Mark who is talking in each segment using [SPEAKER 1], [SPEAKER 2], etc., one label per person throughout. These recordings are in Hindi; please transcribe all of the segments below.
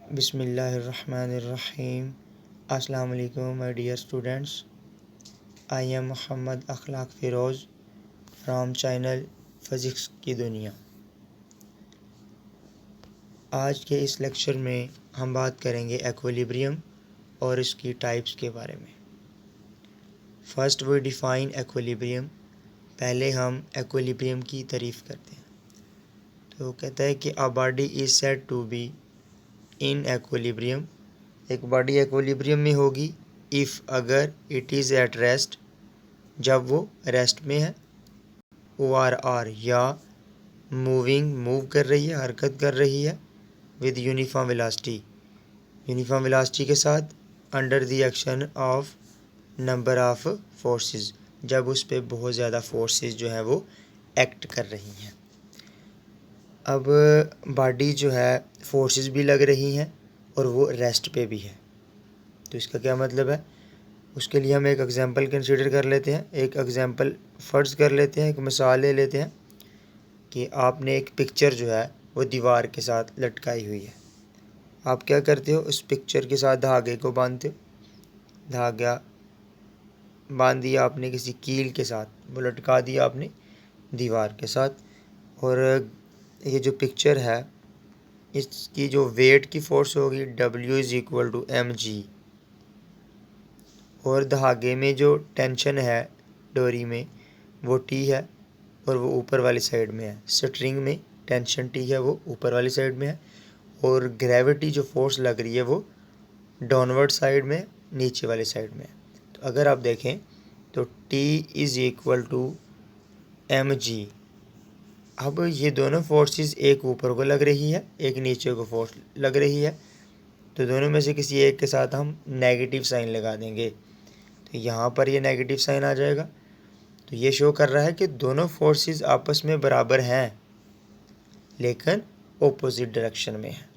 [SPEAKER 1] बिस्मिल्लाहिर्रहमानिर्रहीम। अस्सलाम वालेकुम my dear students. I am Mohammad Akhlaq Firoz from channel physics की दुनिया। आज के इस लेक्चर में हम बात करेंगे एक्विलिब्रियम और इसकी टाइप्स के बारे में। First we define equilibrium. पहले हम एक्विलिब्रियम की तारीफ़ करते हैं। तो कहता है कि a body is said to be in equilibrium. एक बॉडी एक्विलिब्रियम में होगी इफ़ अगर इट इज़ एट रेस्ट, जब वो रेस्ट में है, ओ आर या मूविंग मूव कर रही है, हरकत कर रही है, विद यूनिफॉर्म वेलोसिटी के साथ, under the action of number of forces, जब उस पर बहुत ज़्यादा फोर्सेस जो है वो एक्ट कर रही हैं। अब बॉडी जो है फोर्सेस भी लग रही हैं और वो रेस्ट पे भी है। तो इसका क्या मतलब है, उसके लिए हम एक एग्जांपल कंसीडर कर लेते हैं। एक एग्जांपल फ़र्ज़ कर लेते हैं, एक मिसाल ले लेते हैं कि आपने एक पिक्चर जो है वो दीवार के साथ लटकाई हुई है। आप क्या करते हो, उस पिक्चर के साथ धागे को बांधते हो। धागा बांध दिया आपने किसी कील के साथ, वो लटका दिया आपने दीवार के साथ। और ये जो पिक्चर है इसकी जो वेट की फ़ोर्स होगी W = mg, और धागे में जो टेंशन है डोरी में वो T है और वो ऊपर वाली साइड में है। स्ट्रिंग में टेंशन T है, वो ऊपर वाली साइड में है, और ग्रेविटी जो फोर्स लग रही है वो डाउनवर्ड साइड में, नीचे वाली साइड में है। तो अगर आप देखें तो T = mg। अब ये दोनों फोर्सेस एक ऊपर को लग रही है, एक नीचे को फोर्स लग रही है। तो दोनों में से किसी एक के साथ हम नेगेटिव साइन लगा देंगे, तो यहाँ पर ये नेगेटिव साइन आ जाएगा। तो ये शो कर रहा है कि दोनों फोर्सेस आपस में बराबर हैं लेकिन ऑपोजिट डायरेक्शन में है।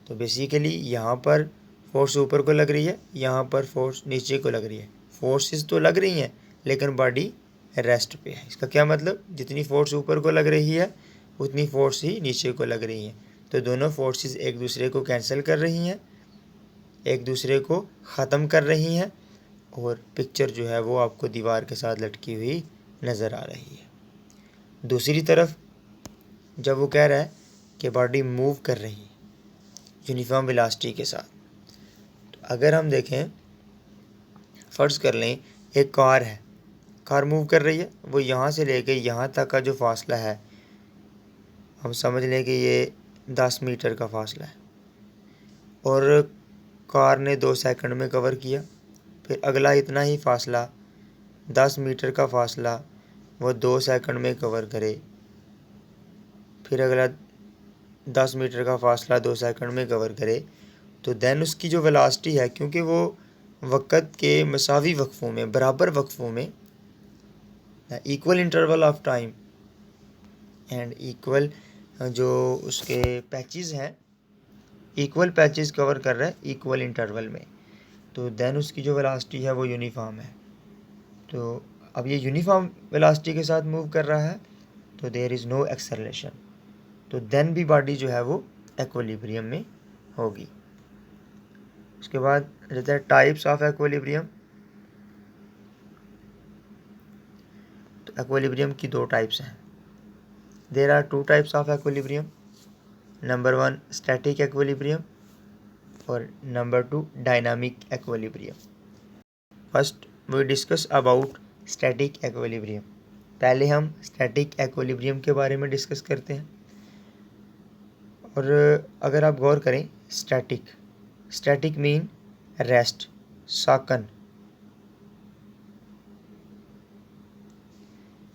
[SPEAKER 1] तो बेसिकली यहाँ पर फोर्स ऊपर को लग रही है, यहाँ पर फोर्स नीचे को लग रही है। फोर्सेस तो लग रही हैं लेकिन बॉडी रेस्ट पे है। इसका क्या मतलब, जितनी फोर्स ऊपर को लग रही है उतनी फोर्स ही नीचे को लग रही है। तो दोनों फोर्सेस एक दूसरे को कैंसिल कर रही हैं, एक दूसरे को ख़त्म कर रही हैं, और पिक्चर जो है वो आपको दीवार के साथ लटकी हुई नज़र आ रही है। दूसरी तरफ जब वो कह रहा है कि बॉडी मूव कर रही है यूनिफॉर्म वेलोसिटी के साथ, तो अगर हम देखें, फ़र्ज़ कर लें एक कार है, कार मूव कर रही है। वो यहाँ से लेके यहाँ तक का जो फासला है, हम समझ लें कि ये 10 मीटर का फासला है, और कार ने 2 सेकंड में कवर किया। फिर अगला इतना ही फासला, 10 मीटर का फासला, वो 2 सेकंड में कवर करे। फिर अगला 10 मीटर का फासला 2 सेकंड में कवर करे। तो देन उसकी जो वेलोसिटी है, क्योंकि वो वक़्त के मसावी वक्फ़ों में, बराबर वक्फ़ों में, equal interval of time and equal जो उसके पैचेस हैं, इक्वल पैचेस कवर कर रहा है इक्वल इंटरवल में। तो देन उसकी जो वेलोसिटी है वो यूनिफॉर्म है। तो अब ये यूनिफॉर्म वेलोसिटी के साथ मूव कर रहा है, तो देयर इज़ नो एक्सेलरेशन। तो देन भी बॉडी जो है वो एक्विलिब्रियम में होगी। उसके बाद रहता है टाइप्स ऑफ एक्विलिब्रियम। तो एक्विलिब्रियम की 2 टाइप्स हैं। There are 2 types of equilibrium. Number 1 static equilibrium और number 2 dynamic equilibrium. First we discuss about static equilibrium. पहले हम स्टैटिक एक्विलिब्रियम के बारे में डिस्कस करते हैं। और अगर आप गौर करें, स्टैटिक मीन रेस्ट, साकन।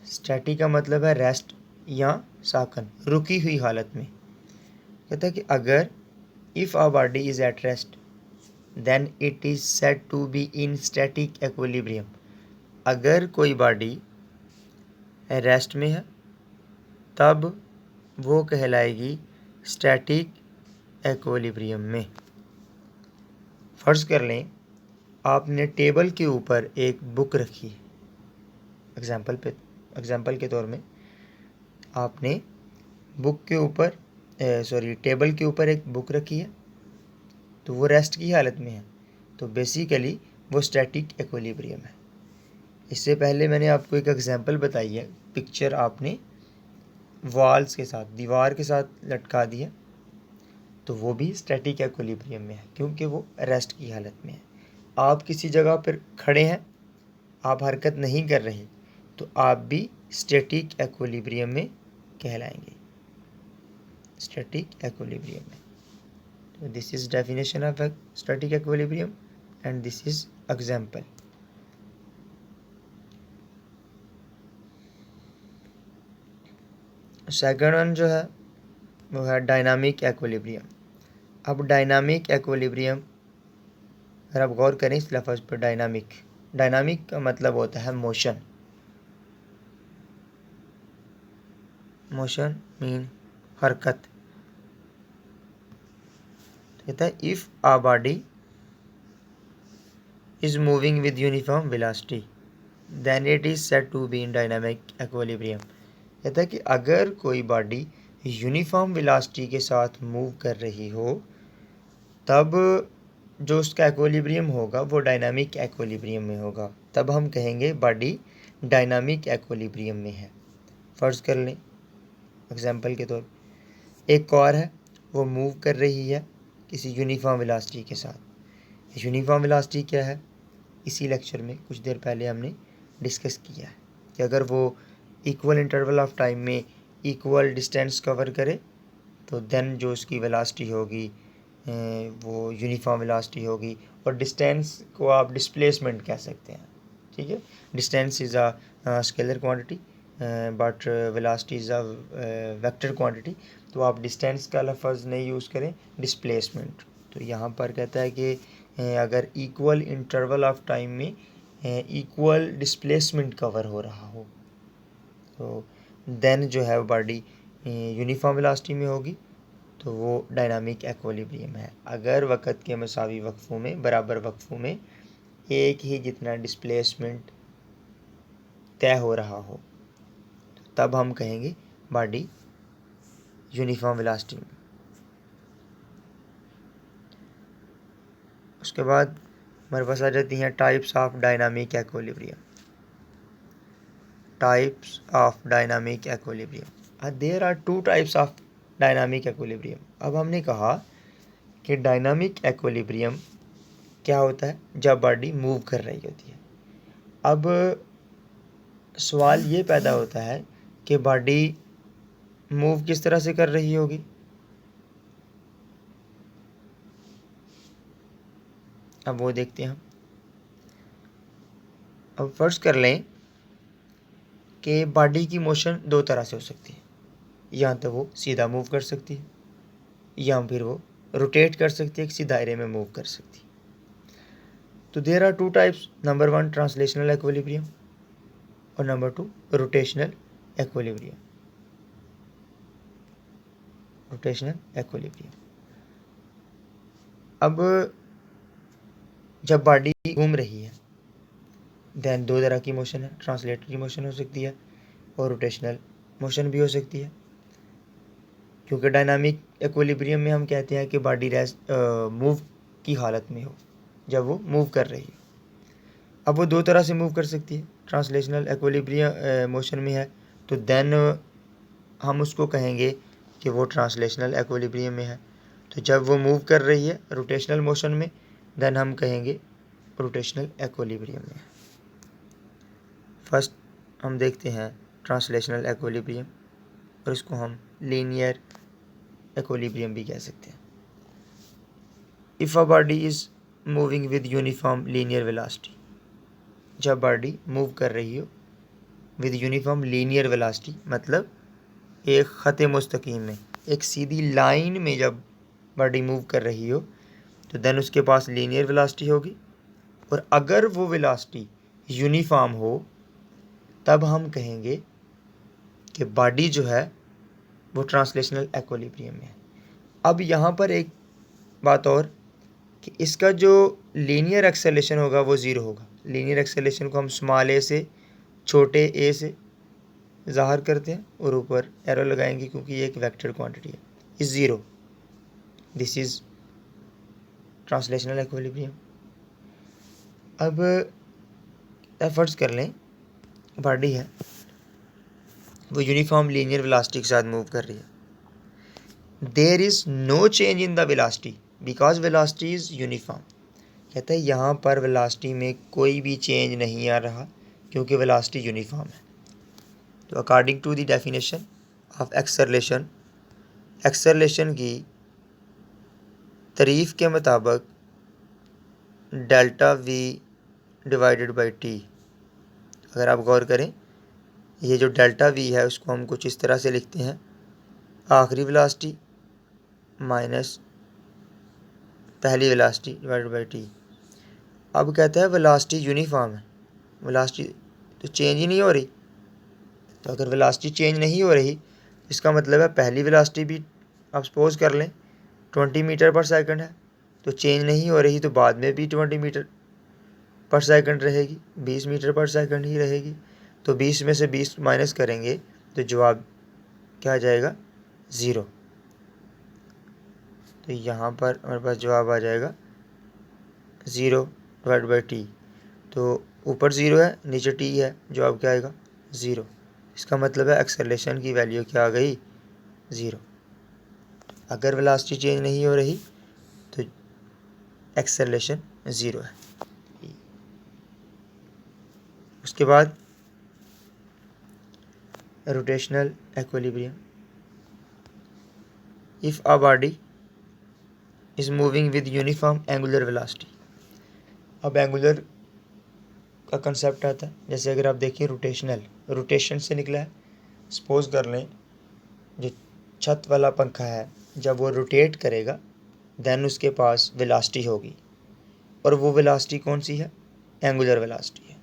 [SPEAKER 1] स्टैटिक का मतलब है रेस्ट या साकन, रुकी हुई हालत में। कहता है कि अगर if a body is at rest then it is said to be in static equilibrium. अगर कोई बॉडी रेस्ट में है तब वो कहलाएगी स्टैटिक एक्विलिब्रियम में। फ़र्ज़ कर लें आपने टेबल के ऊपर एक बुक रखी है। एग्जाम्पल के तौर में आपने टेबल के ऊपर एक बुक रखी है, तो वो रेस्ट की हालत में है, तो बेसिकली वो स्टैटिक इक्विलिब्रियम है। इससे पहले मैंने आपको एक एग्जांपल बताई है, पिक्चर आपने वॉल्स के साथ, दीवार के साथ लटका दी है, तो वो भी स्टैटिक इक्विलिब्रियम में है क्योंकि वो रेस्ट की हालत में है। आप किसी जगह पर खड़े हैं, आप हरकत नहीं कर रहे, तो आप भी स्टैटिक इक्विलिब्रियम में कहलाएंगे, स्टैटिक इक्विलिब्रियम में। तो this is definition of static equilibrium and this is example. Second one जो है वो है डायनामिक इक्विलिब्रियम। अब डायनामिक इक्विलिब्रियम, अगर आप गौर करें इस लफ्ज़ पर, डायनामिक का मतलब होता है मोशन। मोशन मीन हरकत। कहता है if a body is moving with uniform velocity then it is said to be in dynamic equilibrium. कहता है कि अगर कोई बॉडी यूनिफॉर्म वेलोसिटी के साथ मूव कर रही हो, तब जो उसका इक्विलिब्रियम होगा वो डायनामिक इक्विलिब्रियम में होगा, तब हम कहेंगे बॉडी डायनामिक इक्विलिब्रियम में है। फ़र्ज़ कर लें एग्जांपल के तौर, एक कार है, वो मूव कर रही है किसी यूनिफॉर्म वेलोसिटी के साथ। यूनिफॉर्म वेलोसिटी क्या है, इसी लेक्चर में कुछ देर पहले हमने डिस्कस किया है कि अगर वो इक्वल इंटरवल ऑफ टाइम में इक्वल डिस्टेंस कवर करे, तो देन जो उसकी वेलोसिटी होगी वो यूनिफॉर्म वेलोसिटी होगी। और डिस्टेंस को आप डिस्प्लेसमेंट कह सकते हैं, ठीक है। Distance is a scalar quantity but velocity is a vector quantity, तो आप डिस्टेंस का लफ्ज़ नहीं यूज़ करें, डिस्प्लेसमेंट। तो यहाँ पर कहता है कि अगर इक्वल इंटरवल ऑफ टाइम में इक्वल डिस्प्लेसमेंट कवर हो रहा हो, तो देन जो है बॉडी यूनिफॉर्म वेलोसिटी में होगी, तो वो डायनामिक इक्विलिब्रियम है। अगर वक़्त के मसावी वक्फ़ों में, बराबर वक्फ़ों में एक ही जितना डिस्प्लेसमेंट तय हो रहा हो, तब हम कहेंगे बॉडी यूनिफॉर्म वेलोसिटी में। उसके बाद हमारे पास आ जाती हैं types of dynamic equilibrium. Types of dynamic equilibrium, there are two types of dynamic equilibrium. अब हमने कहा कि डायनामिक इक्विलिब्रियम क्या होता है, जब बॉडी मूव कर रही होती है। अब सवाल ये पैदा होता है कि बॉडी मूव किस तरह से कर रही होगी। अब वो देखते हैं हम। अब फर्ज कर लें कि बॉडी की मोशन दो तरह से हो सकती है, या तो वो सीधा मूव कर सकती है, या फिर वो रोटेट कर सकती है, किसी दायरे में मूव कर सकती है। तो there are two types, number one translational equilibrium और number two rotational equilibrium. Rotational equilibrium, अब जब बॉडी घूम रही है, देन दो तरह की मोशन है, ट्रांसलेटरी मोशन हो सकती है और रोटेशनल मोशन भी हो सकती है। क्योंकि डायनामिक इक्विलिब्रियम में हम कहते हैं कि बॉडी रेस्ट मूव की हालत में हो, जब वो मूव कर रही है। अब वो दो तरह से मूव कर सकती है, ट्रांसलेशनल इक्विलिब्रियम मोशन में है, तो देन हम उसको कहेंगे कि वो ट्रांसलेशनल इक्विलिब्रियम में है। तो जब वो मूव कर रही है रोटेशनल मोशन में, देन हम कहेंगे रोटेशनल इक्विलिब्रियम में। फर्स्ट हम देखते हैं ट्रांसलेशनल इक्विलिब्रियम, और इसको हम लीनियर इक्विलिब्रियम भी कह सकते हैं। If a body is moving with uniform linear velocity, जब बॉडी मूव कर रही हो विद यूनिफॉर्म लीनियर वेलोसिटी, मतलब एक ख़त मुस्तकीम में, एक सीधी लाइन में जब बॉडी मूव कर रही हो, तो देन उसके पास लीनियर वेलोसिटी होगी। और अगर वो वेलोसिटी यूनिफॉर्म हो, तब हम कहेंगे कि बॉडी जो है वो ट्रांसलेशनल इक्विलिब्रियम में है। अब यहाँ पर एक बात और, कि इसका जो लीनियर एक्सेलेरेशन होगा वो ज़ीरो होगा। लीनियर एक्सेलेरेशन को हम स्मॉल ए से छोटे ए से ज़ाहिर करते हैं और ऊपर एरो लगाएंगे क्योंकि ये एक वेक्टर क्वांटिटी है। Is zero, this is translational equilibrium. अब एफर्ट्स कर लें, बॉडी है वो यूनिफॉर्म लीनियर वेलोसिटी के साथ मूव कर रही है। There is no change in the velocity because velocity is uniform. कहता है यहाँ पर वेलोसिटी में कोई भी चेंज नहीं आ रहा क्योंकि वेलोसिटी यूनिफॉर्म है। तो according to the definition of acceleration, acceleration की तारीफ़ के मुताबिक delta V divided by T. अगर आप गौर करें, ये जो डेल्टा वी है उसको हम कुछ इस तरह से लिखते हैं, आखिरी वेलोसिटी माइनस पहली वेलोसिटी डिवाइडेड बाई टी। अब कहता है वेलोसिटी यूनिफॉर्म है, वेलोसिटी तो चेंज ही नहीं हो रही। तो अगर वेलोसिटी चेंज नहीं हो रही इसका मतलब है पहली वेलोसिटी भी आप सपोज कर लें 20 मीटर पर सेकंड है, तो चेंज नहीं हो रही, तो बाद में भी 20 मीटर पर सेकंड रहेगी, 20 मीटर पर सेकंड ही रहेगी। तो 20 में से 20 माइनस करेंगे तो जवाब क्या आ जाएगा, 0। तो यहाँ पर हमारे पास जवाब आ जाएगा 0 डिवाइड बाई टी। तो ऊपर 0 है, नीचे टी है, जवाब क्या आएगा, 0। इसका मतलब है एक्सेलरेशन की वैल्यू क्या आ गई, 0। अगर वेलोसिटी चेंज नहीं हो रही तो एक्सेलरेशन 0 है। उसके बाद rotational equilibrium. If a body is moving with uniform angular velocity. अब एंगुलर का कंसेप्ट आता है, जैसे अगर आप देखिए रोटेशनल, रोटेशन से निकला है। सपोज कर लें जो छत वाला पंखा है जब वो रोटेट करेगा देन उसके पास वेलोसिटी होगी, और वो वेलोसिटी कौन सी है, एंगुलर वेलोसिटी है।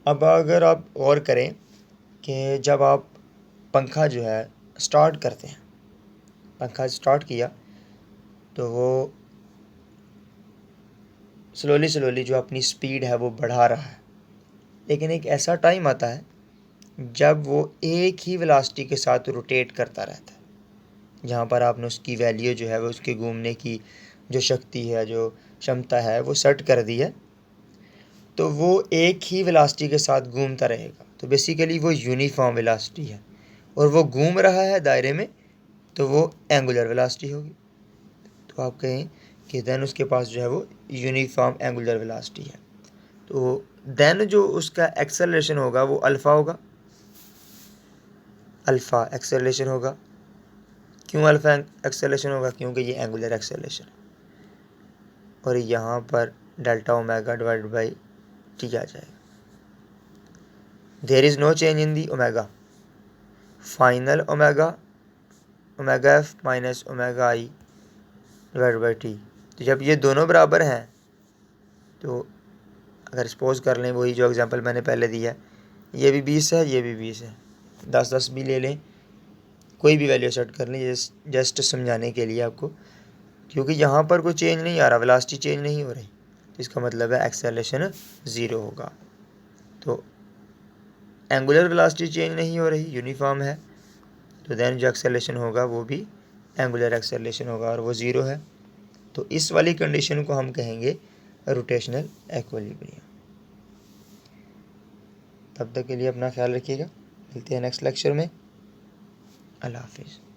[SPEAKER 1] अब अगर आप गौर करें कि जब आप पंखा जो है स्टार्ट करते हैं, पंखा स्टार्ट किया तो वो स्लोली जो अपनी स्पीड है वो बढ़ा रहा है, लेकिन एक ऐसा टाइम आता है जब वो एक ही वेलोसिटी के साथ रोटेट करता रहता है। जहाँ पर आपने उसकी वैल्यू जो है वो उसके घूमने की जो शक्ति है, जो क्षमता है वो सेट कर दी है, तो वो एक ही वेलोसिटी के साथ घूमता रहेगा। तो बेसिकली वो यूनिफॉर्म वेलोसिटी है और वो घूम रहा है दायरे में, तो वो एंगुलर वेलोसिटी होगी। तो आप कहें कि देन उसके पास जो है वो यूनिफॉर्म एंगुलर वेलोसिटी है। तो देन जो उसका एक्सेलरेशन होगा वो अल्फ़ा होगा, अल्फ़ा एक्सेलरेशन होगा। क्यों अल्फ़ा एक्सेलरेशन होगा, क्योंकि ये एंगुलर एक्सेलरेशन है, और यहाँ पर delta omega divide by T आ जाएगा। There is no change in the omega, final omega omega F minus omega I divide by T. तो जब ये दोनों बराबर हैं तो अगर सपोज कर लें वही जो एग्जांपल मैंने पहले दिया, ये भी 20 है, ये भी 20 है, 10-10 भी ले लें, कोई भी वैल्यू सेट कर लें जस्ट समझाने के लिए आपको, क्योंकि यहाँ पर कोई चेंज नहीं आ रहा, वेलोसिटी चेंज नहीं हो रही, तो इसका मतलब है एक्सेलरेशन 0 होगा। तो एंगुलर वेलोसिटी चेंज नहीं हो रही, यूनिफॉर्म है, तो देन जो एक्सेलरेशन होगा वो भी एंगुलर एक्सेलरेशन होगा और वो 0 है। तो इस वाली कंडीशन को हम कहेंगे रोटेशनल इक्विलिब्रियम। तब तक के लिए अपना ख्याल रखिएगा, मिलते हैं नेक्स्ट लेक्चर में। अल्लाह हाफिज़।